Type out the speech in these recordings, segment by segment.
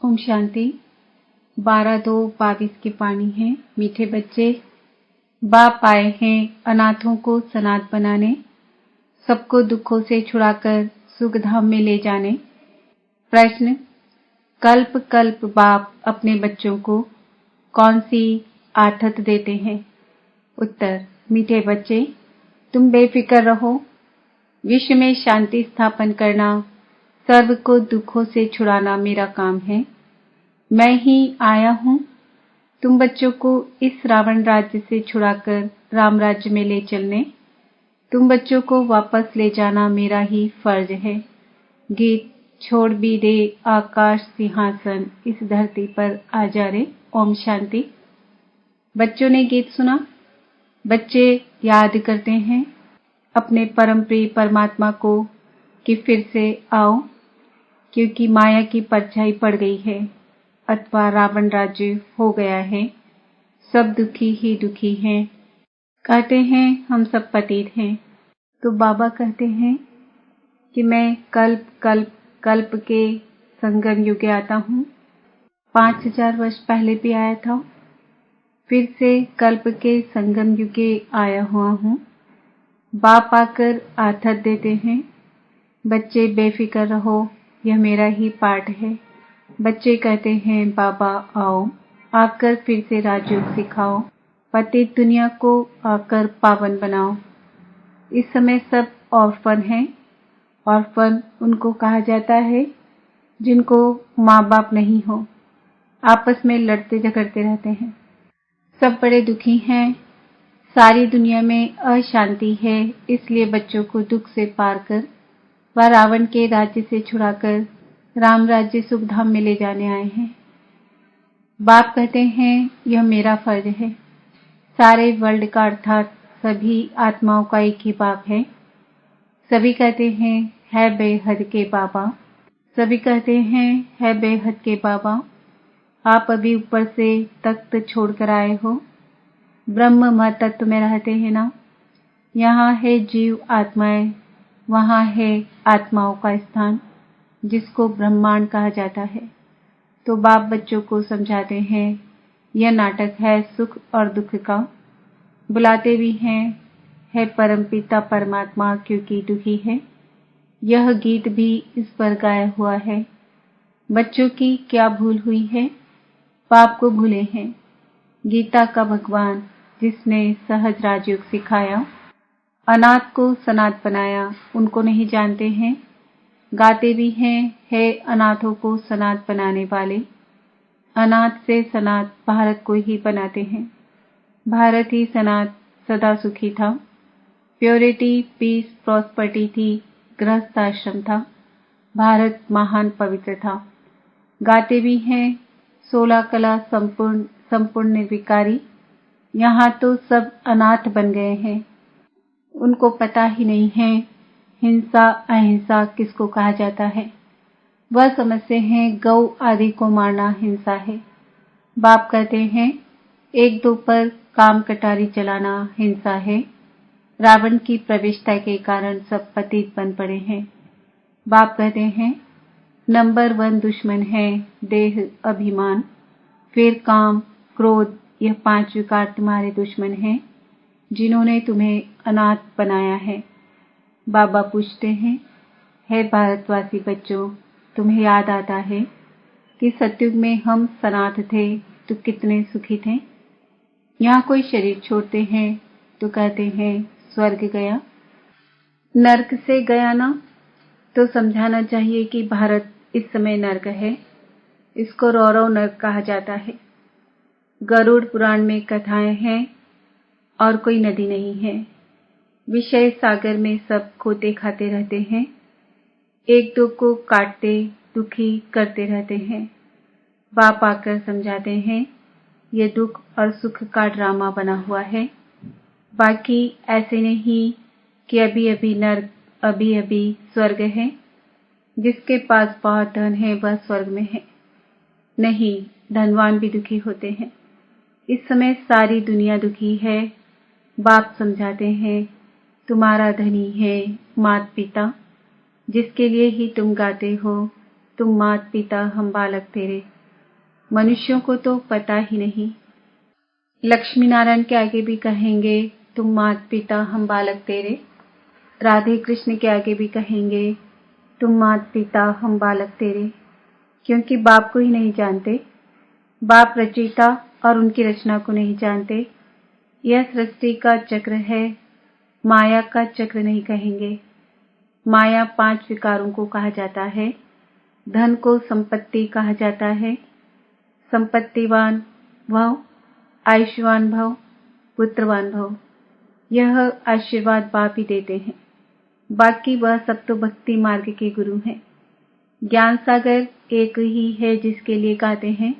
ओम शांति। 12/2/22 की वाणी है। मीठे बच्चे, बाप आए हैं अनाथों को सनाथ बनाने, सबको दुखों से छुड़ाकर सुख धाम में ले जाने। प्रश्न, कल्प कल्प बाप अपने बच्चों को कौन सी आथत देते हैं? उत्तर, मीठे बच्चे, तुम बेफिक्र रहो। विश्व में शांति स्थापन करना, सर्व को दुखों से छुड़ाना मेरा काम है। मैं ही आया हूँ तुम बच्चों को इस रावण राज्य से छुड़ाकर राम राज्य में ले चलने। तुम बच्चों को वापस ले जाना मेरा ही फर्ज है। गीत छोड़ भी दे आकाश सिंहासन, इस धरती पर आ जा रे। ओम शांति। बच्चों ने गीत सुना। बच्चे याद करते हैं अपने परम प्रिय परमात्मा को कि फिर से आओ, क्योंकि माया की परछाई पड़ गई है अथवा रावण राज्य हो गया है। सब दुखी ही दुखी हैं। कहते हैं हम सब पतित हैं। तो बाबा कहते हैं कि मैं कल्प कल्प कल्प के संगम युगे आता हूँ। 5000 वर्ष पहले भी आया था, फिर से कल्प के संगम युगे आया हुआ हूँ। बाप आकर आथत देते हैं, बच्चे बेफिक्र रहो, यह मेरा ही पाठ है। बच्चे कहते हैं बाबा आओ, आकर फिर से राजयोग सिखाओ, पतित दुनिया को आकर पावन बनाओ। इस समय सब ऑर्फन हैं। ऑर्फन उनको कहा जाता है जिनको माँ बाप नहीं हो, आपस में लड़ते झगड़ते रहते हैं। सब बड़े दुखी हैं। सारी दुनिया में अशांति है, इसलिए बच्चों को दुख से पार कर व रावण के राज्य से छुड़ाकर राम राज्य सुखधाम में ले जाने आए हैं। बाप कहते हैं यह मेरा फर्ज है। सारे वर्ल्ड का अर्थात सभी आत्माओं का एक ही बाप है। सभी कहते हैं है बेहद के बाबा। सभी कहते हैं है बेहद के बाबा। आप अभी ऊपर से तख्त छोड़कर आए हो, ब्रह्म महतत्व में रहते हैं ना। यहाँ है जीव आत्माएं, वहाँ है आत्माओं का स्थान, जिसको ब्रह्मांड कहा जाता है। तो बाप बच्चों को समझाते हैं यह नाटक है सुख और दुख का। बुलाते भी हैं है परमपिता परमात्मा क्योंकि दुखी है। यह गीत भी इस पर गाया हुआ है। बच्चों की क्या भूल हुई है? बाप को भूले हैं। गीता का भगवान जिसने सहज राजयोग सिखाया, अनाथ को सनाथ बनाया, उनको नहीं जानते हैं। गाते भी हैं है अनाथों को सनाथ बनाने वाले। अनाथ से सनाथ भारत को ही बनाते हैं। भारत ही सनाथ सदा सुखी था। प्योरिटी, पीस, प्रॉस्पर्टी थी। गृहस्थ आश्रम था। भारत महान पवित्र था। गाते भी हैं 16 कला संपूर्ण निर्विकारी। यहाँ तो सब अनाथ बन गए हैं। उनको पता ही नहीं है हिंसा अहिंसा किसको कहा जाता है। वह समझते हैं गौ आदि को मारना हिंसा है। बाप कहते हैं 1-2 पर काम कटारी चलाना हिंसा है। रावण की प्रविष्टता के कारण सब पतित बन पड़े हैं। बाप कहते हैं नंबर 1 दुश्मन है देह अभिमान, फिर काम क्रोध, यह 5 विकार तुम्हारे दुश्मन हैं जिन्होंने तुम्हें अनाथ बनाया है। बाबा पूछते हैं हे भारतवासी बच्चों, तुम्हें याद आता है कि सतयुग में हम सनाथ थे तो कितने सुखी थे। यहाँ कोई शरीर छोड़ते हैं तो कहते हैं स्वर्ग गया, नरक से गया ना। तो समझाना चाहिए कि भारत इस समय नरक है। इसको रौरव नरक कहा जाता है। गरुड़ पुराण में कथाएं हैं और कोई नदी नहीं है। विषय सागर में सब खोते खाते रहते हैं। एक दो को काटते दुखी करते रहते हैं। बाप आकर समझाते हैं ये दुख और सुख का ड्रामा बना हुआ है। बाकी ऐसे नहीं कि अभी अभी नर्क अभी अभी स्वर्ग है। जिसके पास बहुत धन है वह स्वर्ग में है। नहीं, धनवान भी दुखी होते हैं। इस समय सारी दुनिया दुखी है। बाप समझाते हैं तुम्हारा धनी है माता पिता, जिसके लिए ही तुम गाते हो तुम मात पिता हम बालक तेरे। मनुष्यों को तो पता ही नहीं। लक्ष्मी नारायण के आगे भी कहेंगे तुम मात पिता हम बालक तेरे। राधे कृष्ण के आगे भी कहेंगे तुम मात पिता हम बालक तेरे, क्योंकि बाप को ही नहीं जानते। बाप रचयिता और उनकी रचना को नहीं जानते। यह सृष्टि का चक्र है, माया का चक्र नहीं कहेंगे। माया 5 विकारों को कहा जाता है। धन को संपत्ति कहा जाता है। संपत्तिवान भव, आयुष्मान भव, पुत्रवान भव। यह आशीर्वाद बाप ही देते हैं। बाकी वह सब तो भक्ति मार्ग के गुरु हैं। ज्ञान सागर एक ही है जिसके लिए गाते हैं।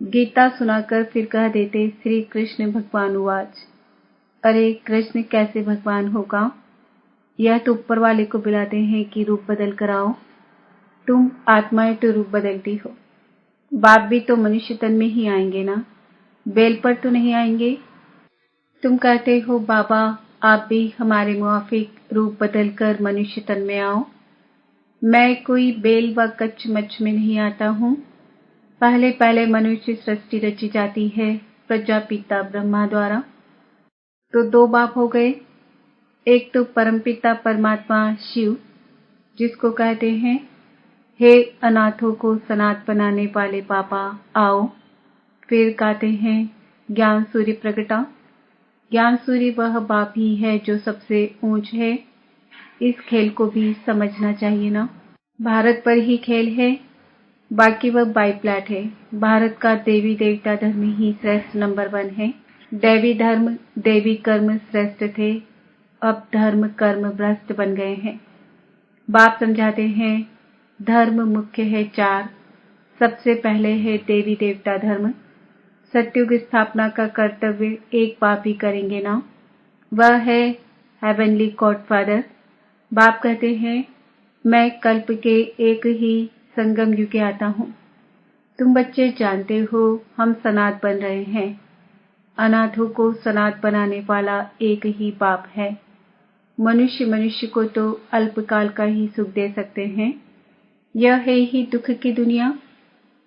गीता सुनाकर फिर कह देते श्री कृष्ण भगवान उवाच। अरे कृष्ण कैसे भगवान होगा? यह तो ऊपर वाले को बुलाते हैं कि रूप बदल कर आओ। तुम आत्माएं तो रूप बदलती हो। बाप भी तो मनुष्य तन में ही आएंगे ना, बेल पर तो नहीं आएंगे। तुम कहते हो बाबा आप भी हमारे मुआफिक रूप बदल कर मनुष्य तन में आओ। मैं कोई बेल व कच्छ में नहीं आता हूँ। पहले पहले मनुष्य सृष्टि रची जाती है प्रजापिता ब्रह्मा द्वारा। तो 2 बाप हो गए। एक तो परमपिता परमात्मा शिव, जिसको कहते हैं हे अनाथों को सनात बनाने वाले पापा आओ। फिर कहते हैं ज्ञान सूर्य प्रगटा। ज्ञान सूर्य वह बाप ही है जो सबसे ऊंच है। इस खेल को भी समझना चाहिए ना। भारत पर ही खेल है, बाकी वह बाईप्लैट है। भारत का देवी देवता धर्म ही श्रेष्ठ नंबर 1 है। दैवी धर्म देवी कर्म श्रेष्ठ थे, अब धर्म कर्म भ्रष्ट बन गए हैं। बाप समझाते हैं धर्म मुख्य है 4। सबसे पहले है देवी देवता धर्म। सत्युग स्थापना का कर्तव्य एक बाप ही करेंगे ना, वह है हेवनली गॉडफादर। बाप कहते हैं मैं कल्प के एक ही संगम युग आता हूँ। तुम बच्चे जानते हो हम सनात बन रहे हैं। अनाथों को सनात बनाने वाला एक ही बाप है। मनुष्य को तो अल्पकाल का ही सुख दे सकते हैं। यह है ही दुख की दुनिया,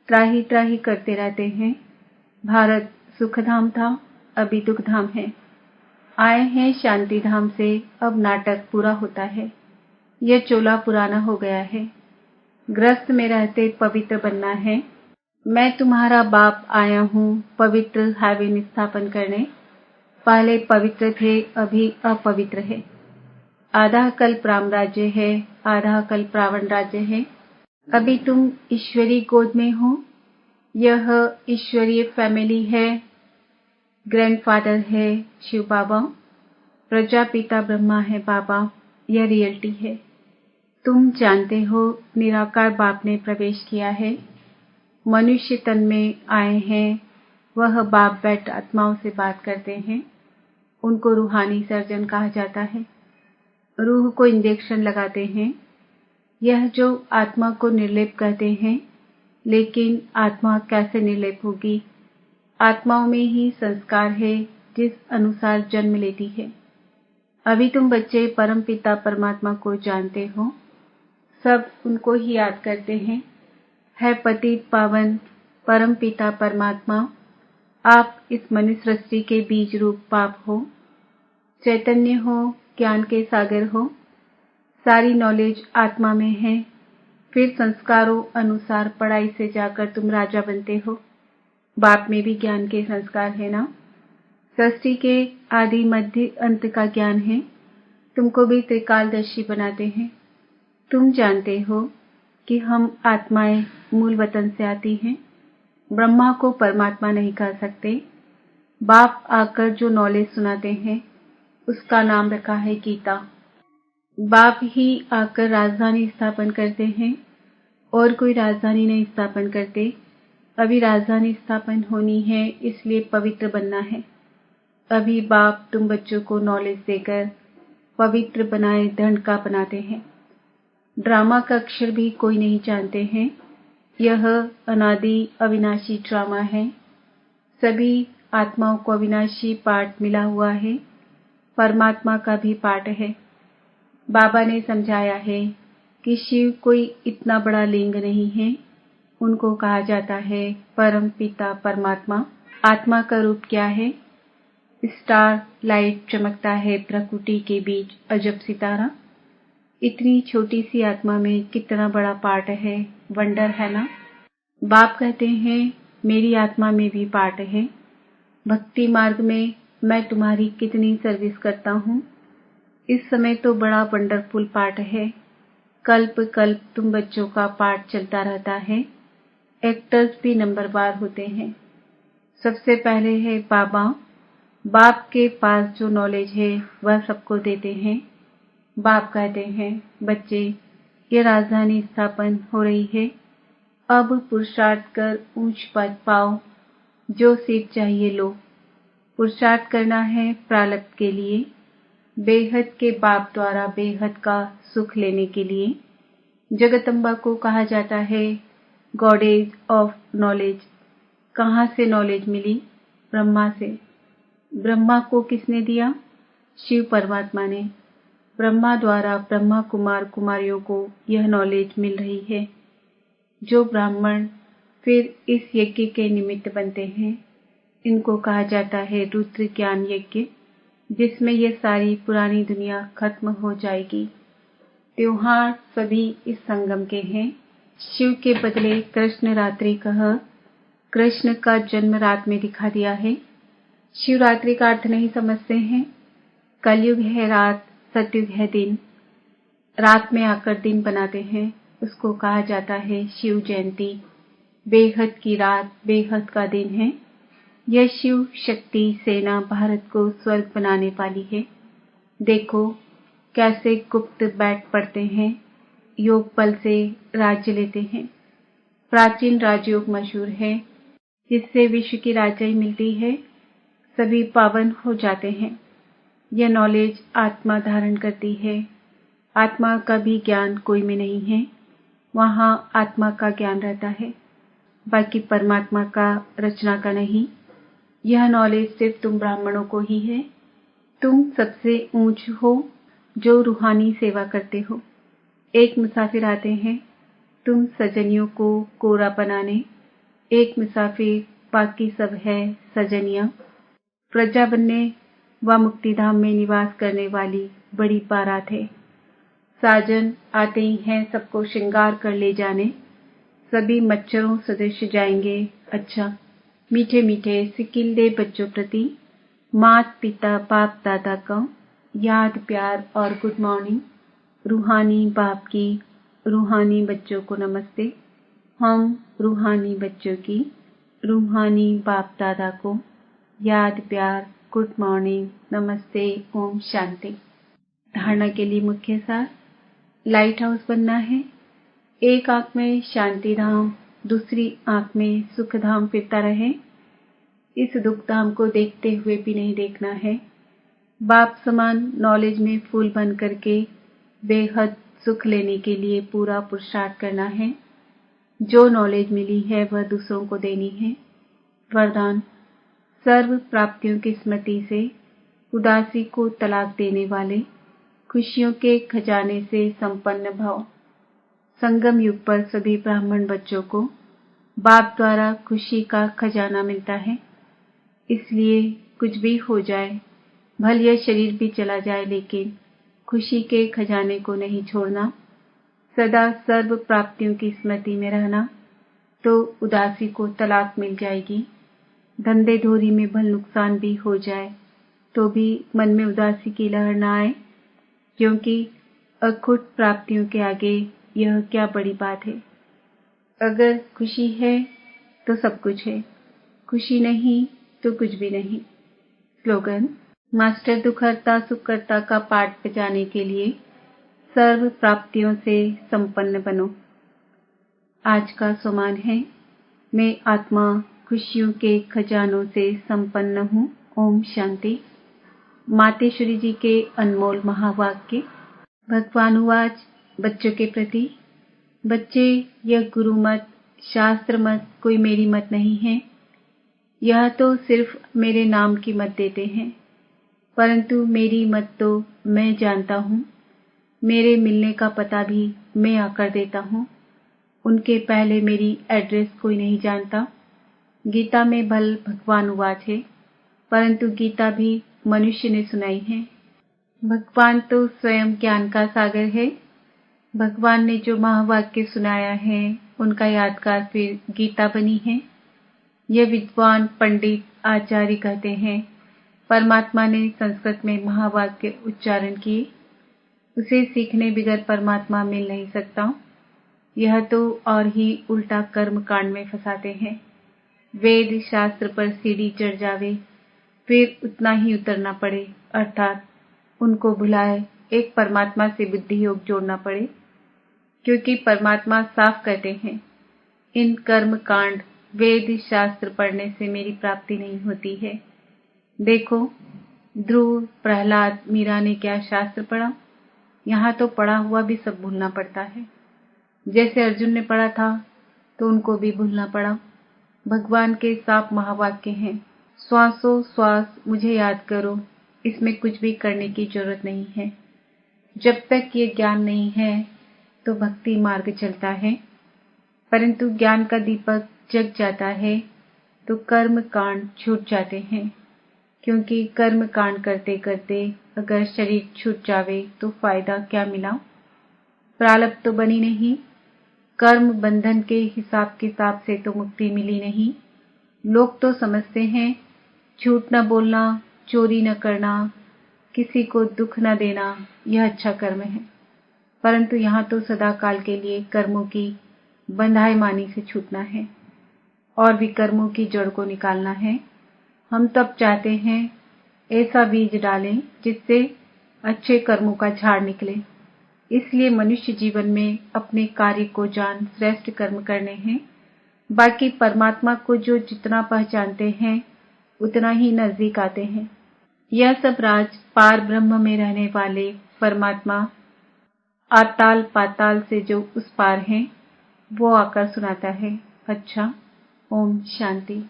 त्राही त्राही करते रहते हैं। भारत सुखधाम था, अभी दुखधाम है। आए हैं शांति धाम से, अब नाटक पूरा होता है। यह चोला पुराना हो गया है। ग्रस्त में रहते पवित्र बनना है। मैं तुम्हारा बाप आया हूँ पवित्र हेवन स्थापन करने। पहले पवित्र थे, अभी अपवित्र है। आधा कल्प राम राज्य है, आधा कल्प रावण राज्य है। अभी तुम ईश्वरी गोद में हो। यह ईश्वरीय फैमिली है। ग्रैंडफादर है शिव बाबा, प्रजापिता ब्रह्मा है बाबा। यह रियलिटी है। तुम जानते हो निराकार बाप ने प्रवेश किया है। मनुष्य तन में आए हैं। वह बाप बैठ आत्माओं से बात करते हैं। उनको रूहानी सर्जन कहा जाता है। रूह को इंजेक्शन लगाते हैं। यह जो आत्मा को निर्लेप कहते हैं, लेकिन आत्मा कैसे निर्लेप होगी? आत्माओं में ही संस्कार है जिस अनुसार जन्म लेती है। अभी तुम बच्चे परमपिता परमात्मा को जानते हो, सब उनको ही याद करते हैं। है पतित पावन परमपिता परमात्मा। आप इस मनुष्य सृष्टि के बीज रूप बाप हो। चैतन्य हो, ज्ञान के सागर हो। सारी नॉलेज आत्मा में है। फिर संस्कारों अनुसार पढ़ाई से जाकर तुम राजा बनते हो। बाप में भी ज्ञान के संस्कार है ना। सृष्टि के आदि मध्य अंत का ज्ञान है। तुमको भी त्रिकालदर्शी बनाते हैं। तुम जानते हो कि हम आत्माएं मूल वतन से आती हैं। ब्रह्मा को परमात्मा नहीं कह सकते। बाप आकर जो नॉलेज सुनाते हैं उसका नाम रखा है गीता। बाप ही आकर राजधानी स्थापन करते हैं और कोई राजधानी नहीं स्थापन करते। अभी राजधानी स्थापन होनी है, इसलिए पवित्र बनना है। अभी बाप तुम बच्चों को नॉलेज देकर पवित्र बनाए दंड का बनाते हैं। ड्रामा का अक्षर भी कोई नहीं जानते हैं। यह अनादि अविनाशी ड्रामा है। सभी आत्माओं को अविनाशी पाठ मिला हुआ है। परमात्मा का भी पाठ है। बाबा ने समझाया है कि शिव कोई इतना बड़ा लिंग नहीं है। उनको कहा जाता है परम पिता परमात्मा। आत्मा का रूप क्या है? स्टार लाइट चमकता है प्रकृति के बीच, अजब सितारा। इतनी छोटी सी आत्मा में कितना बड़ा पार्ट है, वंडर है ना। बाप कहते हैं मेरी आत्मा में भी पार्ट है। भक्ति मार्ग में मैं तुम्हारी कितनी सर्विस करता हूँ। इस समय तो बड़ा वंडरफुल पार्ट है। कल्प कल्प तुम बच्चों का पार्ट चलता रहता है। एक्टर्स भी नंबरवार होते हैं। सबसे पहले है बाबा। बाप के पास जो नॉलेज है वह सबको देते हैं। बाप कहते हैं बच्चे, ये राजधानी स्थापन हो रही है। अब पुरुषार्थ कर ऊंच पद पाओ। जो सीट चाहिए लो। पुरुषार्थ करना है प्रारब्ध के लिए, बेहद के बाप द्वारा बेहद का सुख लेने के लिए। जगदम्बा को कहा जाता है गॉडेज ऑफ नॉलेज। कहाँ से नॉलेज मिली? ब्रह्मा से। ब्रह्मा को किसने दिया? शिव परमात्मा ने। ब्रह्मा द्वारा ब्रह्मा कुमार कुमारियों को यह नॉलेज मिल रही है। जो ब्राह्मण फिर इस यज्ञ के निमित्त बनते हैं, इनको कहा जाता है रुद्र ज्ञान यज्ञ, जिसमें ये सारी पुरानी दुनिया खत्म हो जाएगी। त्योहार सभी इस संगम के हैं। शिव के बदले कृष्ण रात्रि कह, कृष्ण का जन्म रात में दिखा दिया है। शिवरात्रि का अर्थ नहीं समझते हैं। कलयुग है रात, सतयुग है दिन। रात में आकर दिन बनाते हैं, उसको कहा जाता है शिव जयंती। बेहद की रात, बेहद का दिन है। यह शिव शक्ति सेना भारत को स्वर्ग बनाने वाली है। देखो कैसे गुप्त बैठ पड़ते हैं, योग बल से राज्य लेते हैं। प्राचीन राजयोग मशहूर है, जिससे विश्व की राजाई मिलती है। सभी पावन हो जाते हैं। यह नॉलेज आत्मा धारण करती है। आत्मा का भी ज्ञान कोई में नहीं है। वहाँ आत्मा का ज्ञान रहता है, बाकी परमात्मा का, रचना का नहीं। यह नॉलेज सिर्फ तुम ब्राह्मणों को ही है। तुम सबसे ऊंच हो जो रूहानी सेवा करते हो। एक मुसाफिर आते हैं तुम सजनियों को कोरा बनाने। एक मुसाफिर, बाकी सब है सजनियां। प्रजा बनने व मुक्तिधाम में निवास करने वाली बड़ी बारात है। साजन आते ही हैं सबको श्रृंगार कर ले जाने। सभी मच्छरों सदृश जाएंगे। अच्छा, मीठे मीठे सिकिल्दे बच्चों प्रति मात पिता बाप दादा का याद प्यार और गुड मॉर्निंग। रूहानी बाप की रूहानी बच्चों को नमस्ते। हम रूहानी बच्चों की रूहानी बाप दादा को याद प्यार गुड मॉर्निंग नमस्ते ओम शांति। धारणा के लिए मुख्य सार, लाइट हाउस बनना है। एक आंख में शांति धाम, दूसरी आंख में सुख धाम फिरता रहे। इस दुख धाम को देखते हुए भी नहीं देखना है। बाप समान नॉलेज में फूल बन करके बेहद सुख लेने के लिए पूरा पुरुषार्थ करना है। जो नॉलेज मिली है वह दूसरों को देनी है। वरदान, सर्व प्राप्तियों की स्मृति से उदासी को तलाक देने वाले खुशियों के खजाने से संपन्न भव। संगम युग पर सभी ब्राह्मण बच्चों को बाप द्वारा खुशी का खजाना मिलता है। इसलिए कुछ भी हो जाए, भले यह शरीर भी चला जाए, लेकिन खुशी के खजाने को नहीं छोड़ना। सदा सर्व प्राप्तियों की स्मृति में रहना, तो उदासी को तलाक मिल जाएगी। धंधे धोरी में भले नुकसान भी हो जाए तो भी मन में उदासी की लहर न आए, क्योंकि अखुट प्राप्तियों के आगे यह क्या बड़ी बात है। अगर खुशी है तो सब कुछ है, खुशी नहीं तो कुछ भी नहीं। स्लोगन, मास्टर दुखहर्ता सुखकर्ता का पाठ बजाने के लिए सर्व प्राप्तियों से संपन्न बनो। आज का सोमान है, मैं आत्मा खुशियों के खजानों से संपन्न हूँ। ओम शांति। मातेश्वरी जी के अनमोल महावाक्य। भगवान उवाच, बच्चों के प्रति, बच्चे यह गुरु मत, शास्त्र मत, कोई मेरी मत नहीं है। यह तो सिर्फ मेरे नाम की मत देते हैं, परंतु मेरी मत तो मैं जानता हूँ। मेरे मिलने का पता भी मैं आकर देता हूँ। उनके पहले मेरी एड्रेस कोई नहीं जानता। गीता में भल भगवान उवाच है, परंतु गीता भी मनुष्य ने सुनाई है। भगवान तो स्वयं ज्ञान का सागर है। भगवान ने जो महावाक्य सुनाया है उनका यादगार फिर गीता बनी है। यह विद्वान पंडित आचार्य कहते हैं, परमात्मा ने संस्कृत में महावाक्य उच्चारण किए। उसे सीखने बगैर परमात्मा मिल नहीं सकता। यह तो और ही उल्टा कर्म कांड में फंसाते हैं। वेद शास्त्र पर सीढ़ी चढ़ जावे, फिर उतना ही उतरना पड़े, अर्थात उनको भुलाए एक परमात्मा से बुद्धि योग जोड़ना पड़े, क्योंकि परमात्मा साफ कहते हैं, इन कर्म कांड वेद शास्त्र पढ़ने से मेरी प्राप्ति नहीं होती है। देखो, ध्रुव, प्रहलाद, मीरा ने क्या शास्त्र पढ़ा? यहाँ तो पढ़ा हुआ भी सब भूलना पड़ता है। जैसे अर्जुन ने पढ़ा था तो उनको भी भूलना पड़ा। भगवान के साफ महावाक्य हैं, श्वासों श्वास मुझे याद करो, इसमें कुछ भी करने की जरूरत नहीं है। जब तक ये ज्ञान नहीं है तो भक्ति मार्ग चलता है, परंतु ज्ञान का दीपक जग जाता है तो कर्म कांड छूट जाते हैं, क्योंकि कर्म कांड करते करते अगर शरीर छूट जावे तो फायदा क्या मिला? प्रारब्ध तो बनी नहीं, कर्म बंधन के हिसाब किताब से तो मुक्ति मिली नहीं। लोग तो समझते हैं झूठ न बोलना, चोरी न करना, किसी को दुख न देना यह अच्छा कर्म है, परंतु यहाँ तो सदा काल के लिए कर्मों की बंधाईमानी से छूटना है और विकर्मों की जड़ को निकालना है। हम तब चाहते हैं ऐसा बीज डालें जिससे अच्छे कर्मों का झाड़ निकले। इसलिए मनुष्य जीवन में अपने कार्य को जान श्रेष्ठ कर्म करने हैं। बाकी परमात्मा को जो जितना पहचानते हैं उतना ही नजदीक आते हैं। यह सब राज पार ब्रह्म में रहने वाले परमात्मा आताल पाताल से जो उस पार हैं वो आकर सुनाता है। अच्छा, ओम शांति।